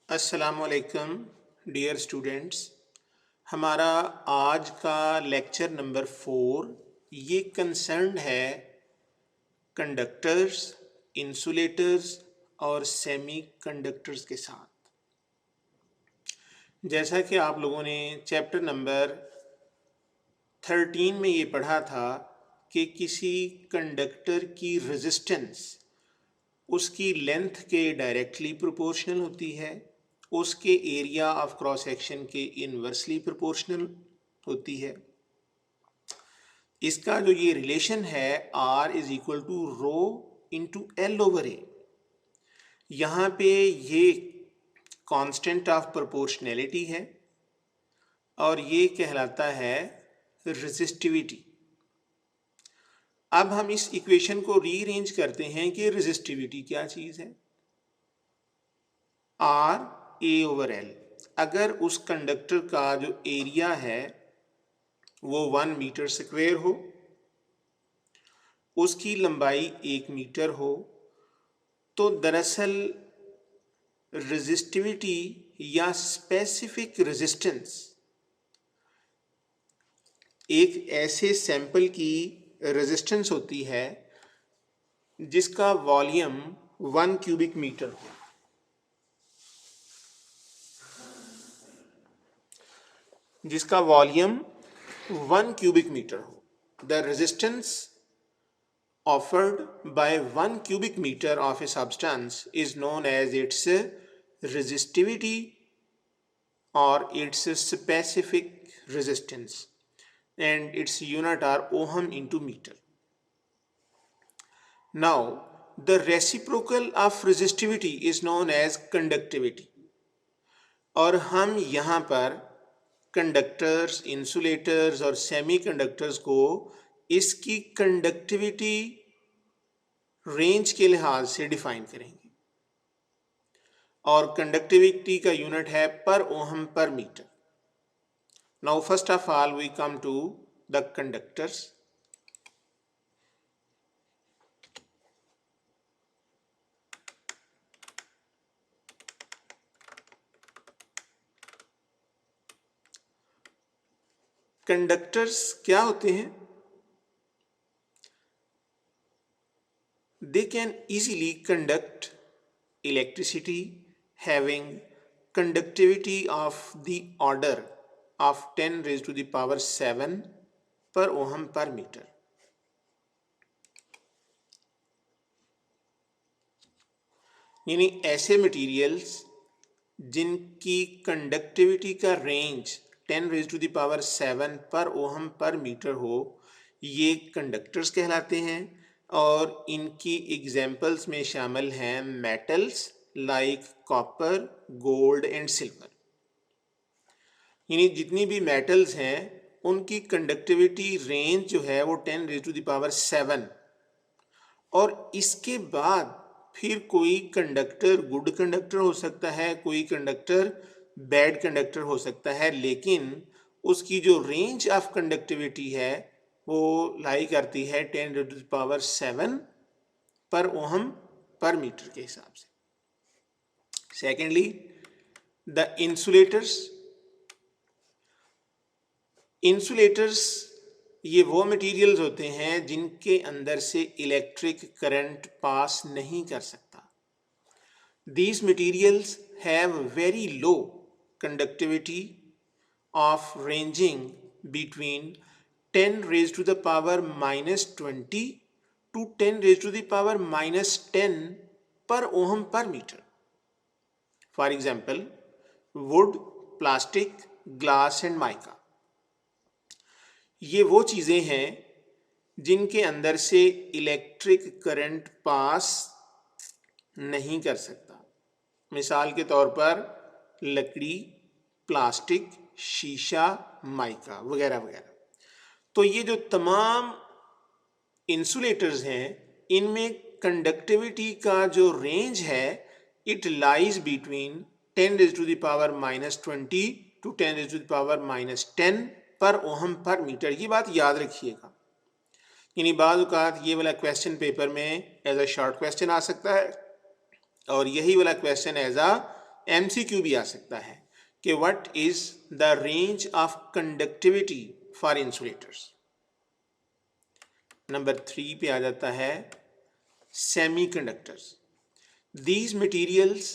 अस्सलामुअलैकुम dear students. हमारा आज का लेक्चर नंबर 4 ये कंसर्न है कंडक्टर्स, इंसुलेटर्स और सेमी कंडक्टर्स के साथ। जैसा कि आप लोगों ने चैप्टर नंबर 13 में ये पढ़ा था कि किसी कंडक्टर की रेजिस्टेंस उसकी लेंथ के डायरेक्टली प्रोपोर्शनल होती है, उसके एरिया ऑफ क्रॉस सेक्शन के इनवर्सली प्रोपोर्शनल होती है। इसका जो ये रिलेशन है R is equal to rho into L over A, यहाँ पे ये कांस्टेंट ऑफ प्रोपोर्शनैलिटी है और ये कहलाता है रेजिस्टिविटी। अब हम इस इक्वेशन को रीअरेंज करते हैं कि रेजिस्टिविटी क्या चीज़ है। R A ओवर L, अगर उस कंडक्टर का जो एरिया है वो 1 मीटर स्क्वायर हो, उसकी लंबाई 1 मीटर हो, तो दरअसल रेजिस्टिविटी या स्पेसिफिक रेजिस्टेंस एक ऐसे सैंपल की रेजिस्टेंस होती है जिसका वॉल्यूम 1 क्यूबिक मीटर हो। जिसका वॉल्यूम 1 cubic meter हो, the resistance offered by 1 cubic meter of a substance is known as its resistivity or its specific resistance, and its unit are ohm into meter. Now, the reciprocal of resistivity is known as conductivity, और हम यहाँ पर conductors, insulators और semi conductors को इसकी conductivity range के लिहाज से डिफाइन करेंगे, और कंडक्टिविटी का यूनिट है per ohm per metre. Now first of all we come to the conductors. Conductors क्या होते हैं? They can easily conduct electricity having conductivity of the order of 10 raised to the power 7 per ohm per meter. यानी ऐसे materials जिनकी conductivity का range 10 raise to the power 7 per ohm per metre हो, ये conductors कहलाते हैं। और इनकी एग्जाम्पल्स में शामिल हैं metals like copper, gold and silver. यानी जितनी भी मेटल्स हैं उनकी कंडक्टिविटी रेंज जो है वो 10 रेज टू द पावर 7, और इसके बाद फिर कोई कंडक्टर गुड कंडक्टर हो सकता है, कोई कंडक्टर बैड कंडक्टर हो सकता है, लेकिन उसकी जो रेंज ऑफ कंडक्टिविटी है वो लाई करती है 10 to the power 7 per ohm per metre के हिसाब से। Secondly, the insulators. इंसुलेटर्स ये वो मटेरियल्स होते हैं जिनके अंदर से इलेक्ट्रिक करंट पास नहीं कर सकता। These materials have very low conductivity of ranging between 10 raised to the power minus 20 to 10 raised to the power minus 10 per ohm per meter. For example, wood, plastic, glass and mica. ये वो चीज़ें हैं जिनके अंदर से electric current pass नहीं कर सकता। मिसाल के तौर पर लकड़ी, प्लास्टिक, शीशा, माइका वगैरह वगैरह। तो ये जो तमाम इंसुलेटर्स हैं इनमें कंडक्टिविटी का जो रेंज है it lies between 10 raise to the power minus 20 to 10 raise to the power minus 10 per ohm per metre. ये बात याद रखिएगा। यानी बाद औक़ात ये वाला क्वेश्चन पेपर में एज अ शॉर्ट क्वेश्चन आ सकता है और यही वाला क्वेश्चन एज अ MCQ भी आ सकता है कि what is the range of conductivity for insulators. Number 3 पे आ जाता है semiconductors. These materials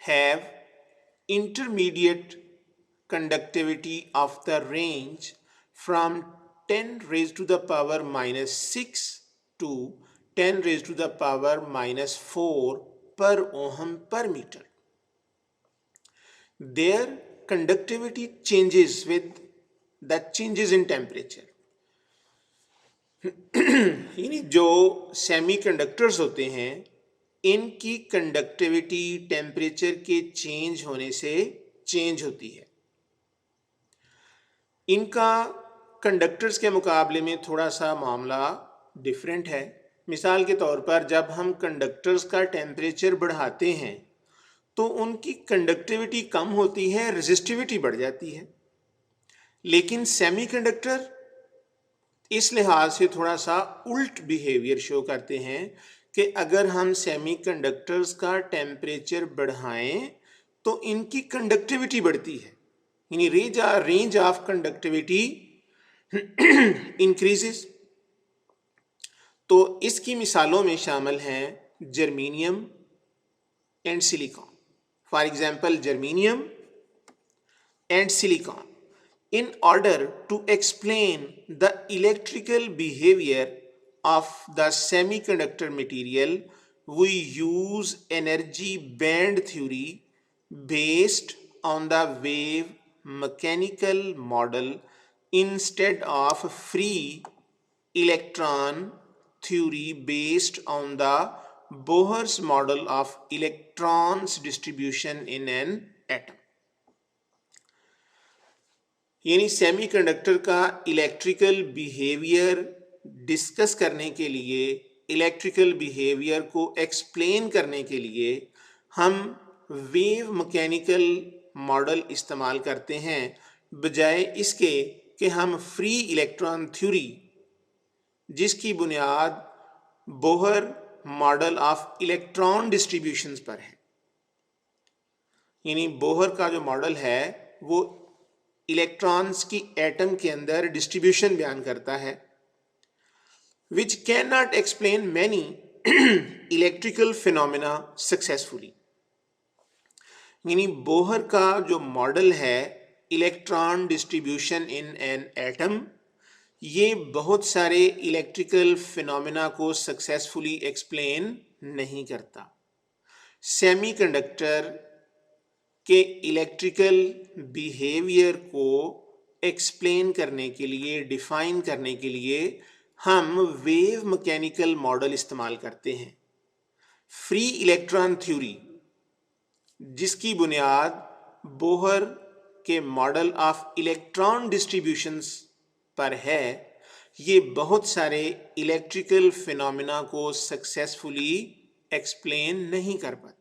have intermediate conductivity of the range from 10 raised to the power minus 6 to 10 raised to the power minus 4 per ohm per meter. Their conductivity changes with the changes in temperature. यानी जो semiconductors होते हैं इनकी conductivity temperature के change होने से change होती है। इनका कंडक्टर्स के मुकाबले में थोड़ा सा मामला डिफरेंट है। मिसाल के तौर पर जब हम कंडक्टर्स का टेम्परेचर बढ़ाते हैं तो उनकी कंडक्टिविटी कम होती है, रेजिस्टिविटी बढ़ जाती है। लेकिन सेमीकंडक्टर इस लिहाज से थोड़ा सा उल्ट बिहेवियर शो करते हैं कि अगर हम सेमीकंडक्टर्स का टेम्परेचर बढ़ाएं तो इनकी कंडक्टिविटी बढ़ती है, यानी रेंज ऑफ कंडक्टिविटी इंक्रीजेस। तो इसकी मिसालों में शामिल हैं germanium and silicon. For example germanium and silicon. In order to explain the electrical behavior of the semiconductor material, we use energy band theory based on the wave mechanical model instead of free electron theory based on the Bohr's model of electrons distribution in an atom. यानी semiconductor का electrical behaviour discuss करने के लिए, electrical behaviour को explain करने के लिए हम वेव मैकेनिकल मॉडल इस्तेमाल करते हैं, बजाय इसके कि हम फ्री इलेक्ट्रॉन थ्योरी जिसकी बुनियाद Bohr model of electron distributions पर है। यानी बोहर का जो मॉडल है वो इलेक्ट्रॉन्स की एटम के अंदर डिस्ट्रीब्यूशन बयान करता है, which can not explain many electrical phenomena successfully. यानी बोहर का जो मॉडल है electron distribution in an atom, ये बहुत सारे इलेक्ट्रिकल फिनोमिना को सक्सेसफुली एक्सप्लेन नहीं करता। सेमीकंडक्टर के इलेक्ट्रिकल बिहेवियर को एक्सप्लेन करने के लिए, डिफाइन करने के लिए हम वेव मैकेनिकल मॉडल इस्तेमाल करते हैं। फ्री इलेक्ट्रॉन थ्योरी जिसकी बुनियाद बोहर के मॉडल ऑफ इलेक्ट्रॉन डिस्ट्रीब्यूशंस पर है, ये बहुत सारे इलेक्ट्रिकल फिनोमिना को सक्सेसफुली एक्सप्लेन नहीं कर पाती।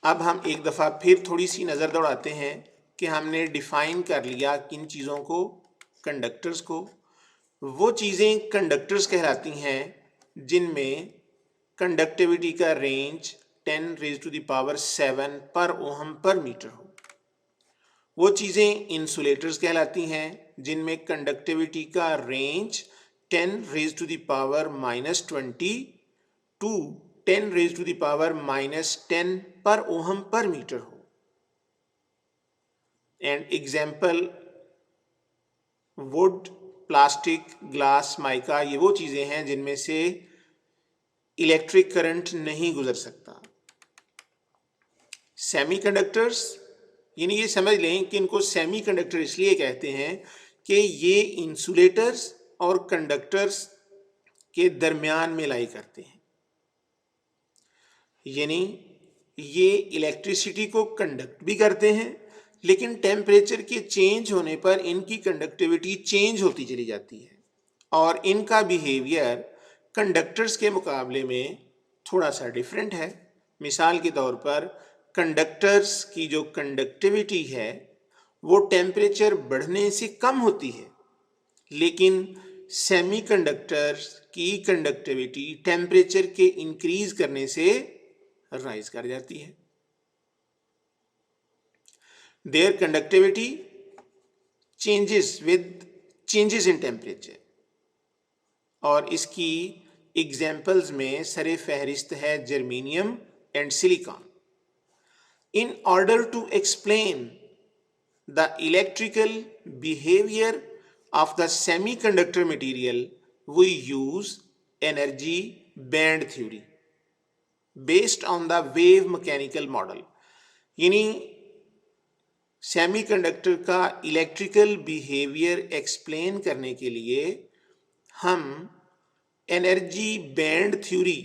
अब हम एक दफ़ा फिर थोड़ी सी नज़र दौड़ाते हैं कि हमने डिफ़ाइन कर लिया किन चीज़ों को, कंडक्टर्स को। वो चीज़ें कंडक्टर्स कहलाती हैं जिनमें कंडक्टिविटी का range 10 raise to the power 7 per ohm per metre हो। वो चीज़ें इंसुलेटर्स कहलाती हैं जिनमें कंडक्टिविटी का range 10 raise to the power -20 to 10 raise to the power -10 per ohm per metre हो। And example wood, plastic, glass, mica, ये वो चीज़ें हैं जिनमें से इलेक्ट्रिक करंट नहीं गुजर सकता। सेमीकंडक्टर्स, यानी ये समझ लें कि इनको सेमीकंडक्टर इसलिए कहते हैं कि ये इंसुलेटर्स और कंडक्टर्स के दरमियान में लाई करते हैं। यानी ये इलेक्ट्रिसिटी को कंडक्ट भी करते हैं, लेकिन टेम्परेचर के चेंज होने पर इनकी कंडक्टिविटी चेंज होती चली जाती है और इनका बिहेवियर कंडक्टर्स के मुकाबले में थोड़ा सा डिफरेंट है। मिसाल के तौर पर कंडक्टर्स की जो कंडक्टिविटी है वो टेम्परेचर बढ़ने से कम होती है, लेकिन सेमीकंडक्टर्स की कंडक्टिविटी टेम्परेचर के इंक्रीज करने से राइज कर जाती है। Their conductivity changes in temperature, और इसकी एग्जाम्पल्स में सरे फहरिस्त है germanium and silicon. In order to explain the electrical behavior of the semiconductor material, we use energy band theory based on the wave mechanical model। यानी semiconductor का electrical behaviour explain करने के लिए हम एनर्जी बैंड थ्योरी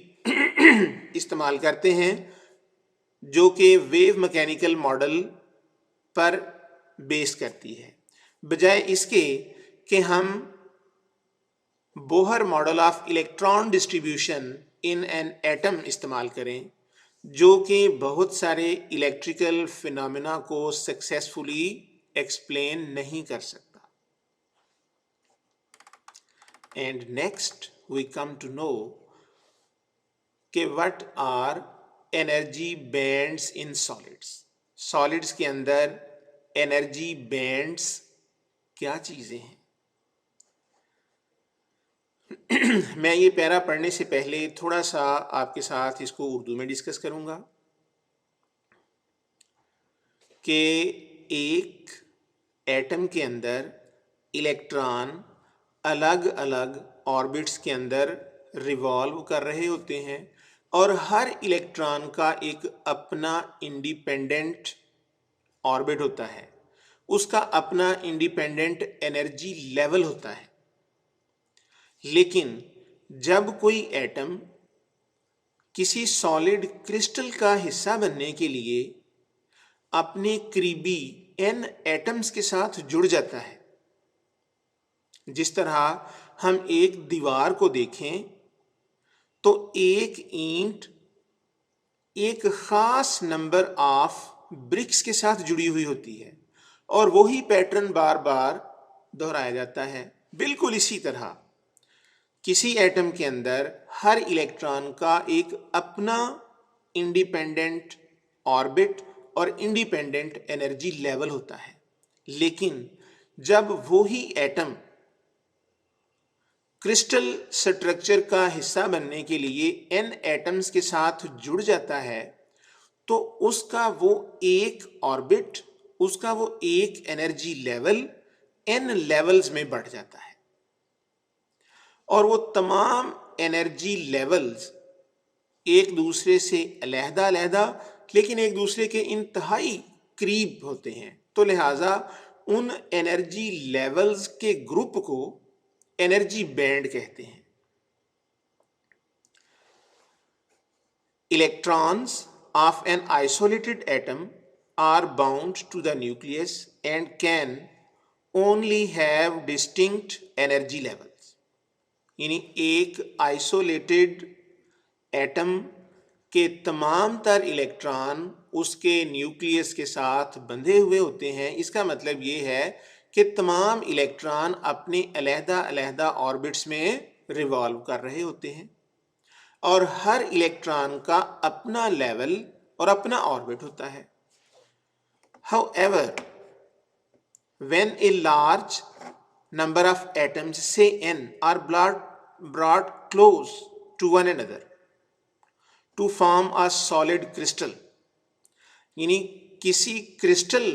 इस्तेमाल करते हैं, जो कि वेव मैकेनिकल मॉडल पर बेस करती है, बजाय इसके कि हम Bohr model of electron distribution in an atom इस्तेमाल करें, जो कि बहुत सारे इलेक्ट्रिकल फिनोमेना को सक्सेसफुली एक्सप्लेन नहीं कर सकता। And next we come to know कि what are energy bands in solids. Solids के अंदर एनर्जी बैंड्स क्या चीजें हैं? मैं ये पैरा पढ़ने से पहले थोड़ा सा आपके साथ इसको उर्दू में डिस्कस करूंगा कि एक एटम के अंदर इलेक्ट्रॉन अलग अलग ऑर्बिट्स के अंदर रिवॉल्व कर रहे होते हैं, और हर इलेक्ट्रॉन का एक अपना इंडिपेंडेंट ऑर्बिट होता है, उसका अपना इंडिपेंडेंट एनर्जी लेवल होता है। लेकिन जब कोई एटम किसी सॉलिड क्रिस्टल का हिस्सा बनने के लिए अपने करीबी एन एटम्स के साथ जुड़ जाता है, जिस तरह हम एक दीवार को देखें तो एक ईंट एक खास नंबर ऑफ ब्रिक्स के साथ जुड़ी हुई होती है और वही पैटर्न बार बार दोहराया जाता है। बिल्कुल इसी तरह किसी एटम के अंदर हर इलेक्ट्रॉन का एक अपना इंडिपेंडेंट ऑर्बिट और इंडिपेंडेंट एनर्जी लेवल होता है। लेकिन जब वही एटम क्रिस्टल स्ट्रक्चर का हिस्सा बनने के लिए एन एटम्स के साथ जुड़ जाता है, तो उसका वो एक ऑर्बिट, उसका वो एक एनर्जी लेवल एन लेवल्स में बढ़ जाता है, और वो तमाम एनर्जी लेवल्स एक दूसरे से अलहदा लेकिन एक दूसरे के इंतहाई करीब होते हैं। तो लिहाजा उन एनर्जी लेवल्स के ग्रुप को एनर्जी बैंड कहते हैं। Electrons of an isolated atom are bound to the nucleus and can only have distinct energy levels। यानी एक आइसोलेटेड एटम के तमाम तर इलेक्ट्रॉन उसके न्यूक्लियस के साथ बंधे हुए होते हैं। इसका मतलब ये है कि तमाम इलेक्ट्रॉन अपने अलहदा ऑर्बिट्स में रिवॉल्व कर रहे होते हैं और हर इलेक्ट्रॉन का अपना लेवल और अपना ऑर्बिट होता है। However, when a large number of atoms, say n, are brought close to one another to form a solid crystal, यानी किसी क्रिस्टल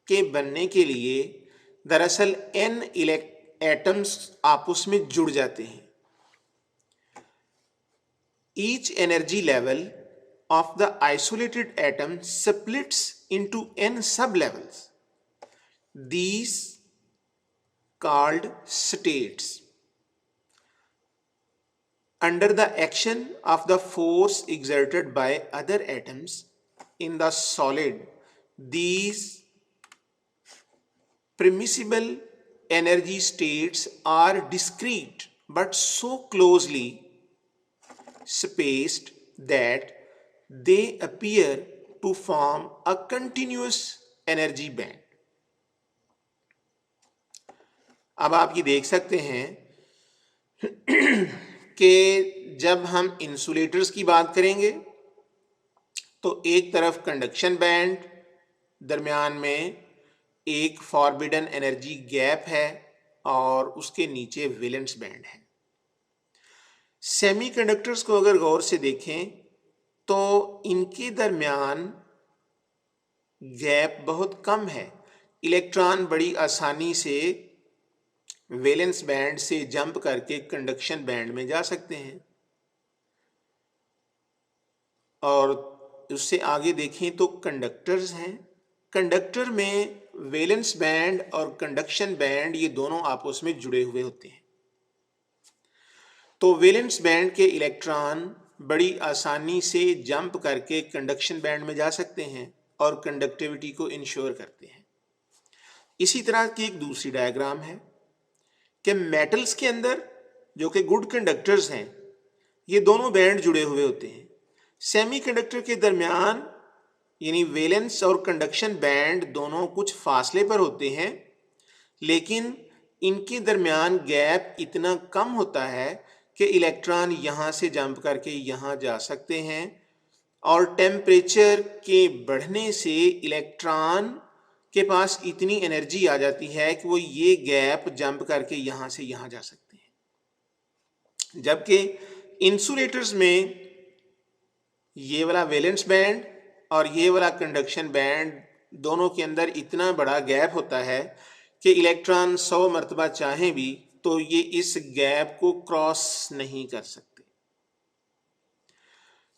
के बनने के लिए दरअसल n एटम्स आपस में जुड़ जाते हैं। Each energy level of the isolated atom splits into n sublevels, these called states, under the action of the force exerted by other atoms in the solid. These permissible energy states are discrete but so closely spaced that they appear to form a continuous energy band। अब आप ये देख सकते हैं कि जब हम insulators की बात करेंगे तो एक तरफ कंडक्शन बैंड, दरमियान में एक फॉरबिडन एनर्जी गैप है और उसके नीचे वैलेंस बैंड है। सेमीकंडक्टर्स को अगर गौर से देखें तो इनके दरमियान गैप बहुत कम है। इलेक्ट्रॉन बड़ी आसानी से वैलेंस बैंड से जंप करके कंडक्शन बैंड में जा सकते हैं। और उससे आगे देखें तो कंडक्टर्स हैं। कंडक्टर में वैलेंस बैंड और कंडक्शन बैंड ये दोनों आपस में जुड़े हुए होते हैं। तो वैलेंस बैंड के इलेक्ट्रॉन बड़ी आसानी से जंप करके कंडक्शन बैंड में जा सकते हैं और कंडक्टिविटी को इंश्योर करते हैं। इसी तरह की एक दूसरी डायग्राम है कि मेटल्स के अंदर जो कि गुड कंडक्टर्स हैं, ये दोनों बैंड जुड़े हुए होते हैं। सेमीकंडक्टर के दरमियान यानी वैलेंस और कंडक्शन बैंड दोनों कुछ फासले पर होते हैं, लेकिन इनके दरमियान गैप इतना कम होता है कि इलेक्ट्रॉन यहाँ से जंप करके यहाँ जा सकते हैं और टेम्परेचर के बढ़ने से इलेक्ट्रॉन के पास इतनी एनर्जी आ जाती है कि वो ये गैप जंप करके यहाँ से यहाँ जा सकते हैं। जबकि इंसुलेटर्स में ये वाला वैलेंस बैंड और ये वाला कंडक्शन बैंड दोनों के अंदर इतना बड़ा गैप होता है कि इलेक्ट्रॉन 100 मरतबा चाहें भी तो ये इस गैप को क्रॉस नहीं कर सकते।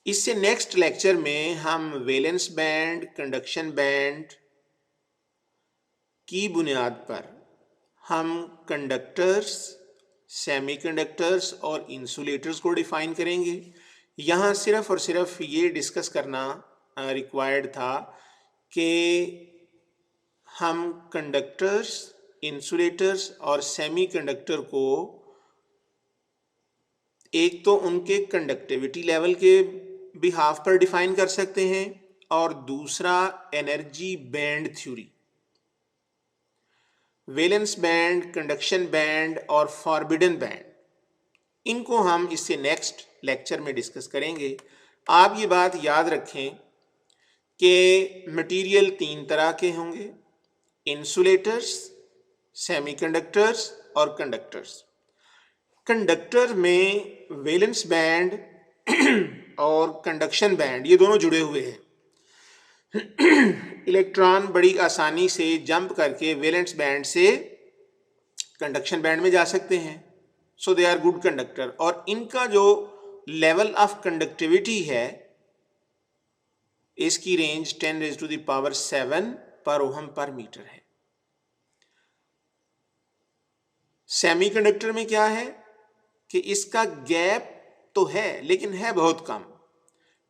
इससे नेक्स्ट लेक्चर में हम वैलेंस बैंड, कंडक्शन बैंड की बुनियाद पर हम कंडक्टर्स, सेमीकंडक्टर्स और इंसुलेटर्स को डिफाइन करेंगे। यहाँ सिर्फ और सिर्फ ये डिस्कस करना रिक्वायर्ड था कि हम कंडक्टर्स, इंसुलेटर्स और सेमीकंडक्टर को एक तो उनके कंडक्टिविटी लेवल के बिहाफ पर डिफाइन कर सकते हैं और दूसरा energy band theory. Valence band, conduction band और फॉरबिडन बैंड, इनको हम इससे नेक्स्ट लेक्चर में डिस्कस करेंगे। आप ये बात याद रखें कि मटेरियल 3 तरह के होंगे: इंसुलेटर्स, सेमीकंडक्टर्स और कंडक्टर्स। कंडक्टर में वैलेंस बैंड और कंडक्शन बैंड ये दोनों जुड़े हुए हैं। इलेक्ट्रॉन बड़ी आसानी से जंप करके वैलेंस बैंड से कंडक्शन बैंड में जा सकते हैं, सो दे आर गुड कंडक्टर। और इनका जो लेवल ऑफ कंडक्टिविटी है इसकी रेंज 10⁻⁷ पर ओहम पर मीटर है। सेमीकंडक्टर में क्या है कि इसका गैप तो है लेकिन है बहुत कम।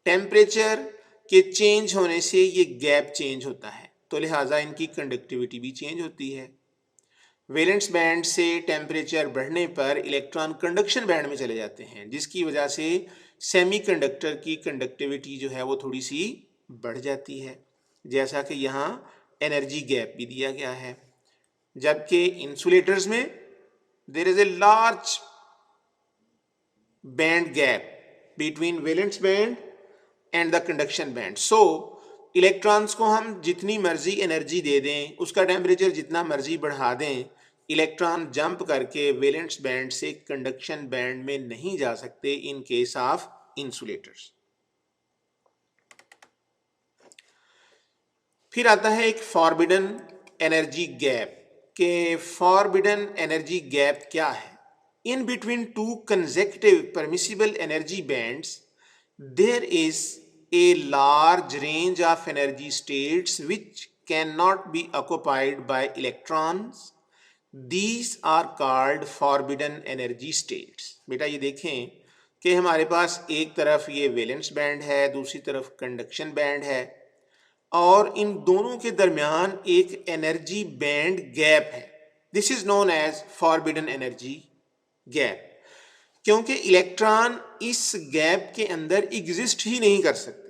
टेम्परेचर के चेंज होने से ये गैप चेंज होता है, तो लिहाजा इनकी कंडक्टिविटी भी चेंज होती है। वैलेंस बैंड से टेम्परेचर बढ़ने पर इलेक्ट्रॉन कंडक्शन बैंड में चले जाते हैं, जिसकी वजह से सेमीकंडक्टर की कंडक्टिविटी जो है वो थोड़ी सी बढ़ जाती है, जैसा कि यहाँ एनर्जी गैप भी दिया गया है। जबकि इंसुलेटर्स में there is a large band gap between valence band and the conduction band. So electrons को हम जितनी मर्जी एनर्जी दे दें, उसका टेम्परेचर जितना मर्जी बढ़ा दें, इलेक्ट्रॉन जंप करके वैलेंस बैंड से कंडक्शन बैंड में नहीं जा सकते इन केस ऑफ इंसुलेटर्स। फिर आता है एक फॉरबिडन एनर्जी गैप। के फॉरबिडन एनर्जी गैप क्या है? In between two consecutive permissible energy bands there is a large range of energy states which cannot be occupied by electrons. These are called forbidden energy states. बेटा ये देखें कि हमारे पास एक तरफ ये वैलेंस बैंड है, दूसरी तरफ कंडक्शन बैंड है, और इन दोनों के दरमियान एक एनर्जी बैंड गैप है। This is known as forbidden energy gap, क्योंकि इलेक्ट्रॉन इस गैप के अंदर एग्जिस्ट ही नहीं कर सकते।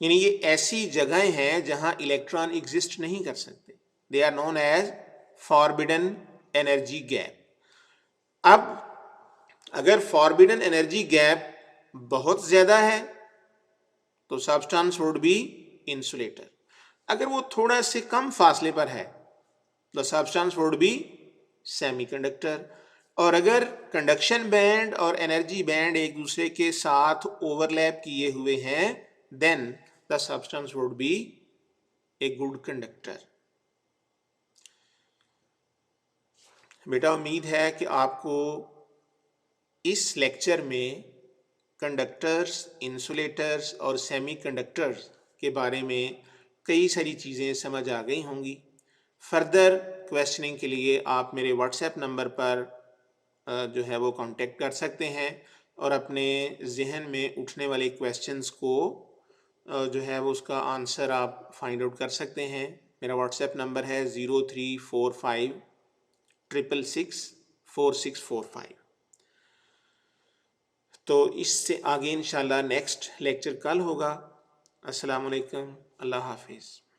यानी ये ऐसी जगहें हैं जहां इलेक्ट्रॉन एग्जिस्ट नहीं कर सकते। They are known as forbidden energy gap. अब अगर फॉरबिडन एनर्जी गैप बहुत ज़्यादा है तो सब्सटेंस वुड बी इंसुलेटर। अगर वो थोड़ा से कम फासले पर है the substance would be semiconductor. और अगर कंडक्शन बैंड और एनर्जी बैंड एक दूसरे के साथ ओवरलैप किए हुए हैं then the substance would be a good conductor. बेटा उम्मीद है कि आपको इस लेक्चर में कंडक्टर्स, इंसुलेटर्स और सेमीकंडक्टर्स के बारे में कई सारी चीज़ें समझ आ गई होंगी। फर्दर क्वेश्चनिंग के लिए आप मेरे व्हाट्सएप नंबर पर जो है वो कांटेक्ट कर सकते हैं और अपने जहन में उठने वाले क्वेश्चंस को जो है वो उसका आंसर आप फाइंड आउट कर सकते हैं। मेरा व्हाट्सएप नंबर है 0345 6664645। तो इससे आगे इंशाल्लाह नेक्स्ट लेक्चर कल होगा। अस्सलाम वालेकुम, अल्लाह हाफिज़।